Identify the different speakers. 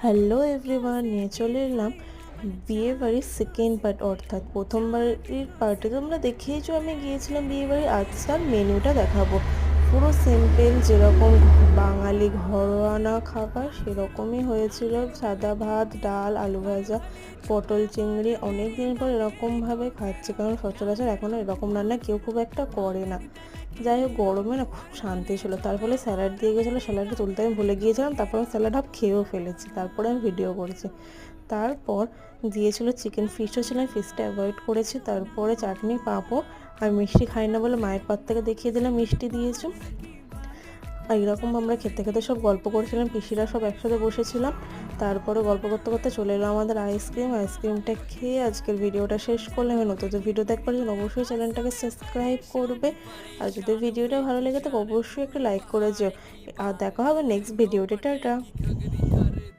Speaker 1: Hello everyone, নিয়ে চলে এলাম বিয়ে বাড়ির সেকেন্ড পার্ট, অর্থাৎ প্রথমবারের পার্টে তোমরা দেখিয়েছো আমি গিয়েছিলাম বিয়ে বাড়ির। আজকাল মেনুটা দেখাবো পুরো সিম্পল, যেরকম বাঙালি ঘরোয়ানা খাবার সেরকমই হয়েছিল। সাদা ভাত, ডাল, আলু ভাজা, পটল চিংড়ি। অনেক দিন পর এরকমভাবে খাচ্ছি, কারণ সচরাচর এখনও এরকম রান্না কেউ খুব একটা করে না। যাই হোক, গরমে না খুব শান্তি ছিল। তার ফলে স্যালাড দিয়ে গেছিলো, স্যালাডটা তুলতে আমি ভুলে গিয়েছিলাম। তারপর আমি স্যালাড হাফ খেয়েও ফেলেছি, তারপরে আমি ভিডিও করছি। তারপর দিয়েছিল চিকেন, ফিশও ছিল, আমি ফিশটা অ্যাভয়েড করেছি। তারপরে চাটনি, পাঁপড়। আর মিষ্টি খাই না বলে মায়ের পাত থেকে দেখিয়ে দিলাম মিষ্টি দিয়েছো। আর এরকম আমরা খেতে খেতে সব গল্প করছিলাম, পিসিরা সব একসাথে বসেছিলাম। তারপরে গল্প করতে করতে চলে এলো আমাদের আইসক্রিমটা খেয়ে আজকের ভিডিওটা শেষ করলে। আমি নতুন ভিডিও দেখবার জন্য অবশ্যই চ্যানেলটাকে সাবস্ক্রাইব করবে। আর যদি ভিডিওটা ভালো লেগে থাকে অবশ্যই একটা লাইক করে যেও। আর দেখা হবে নেক্সট ভিডিওতে। টাটা।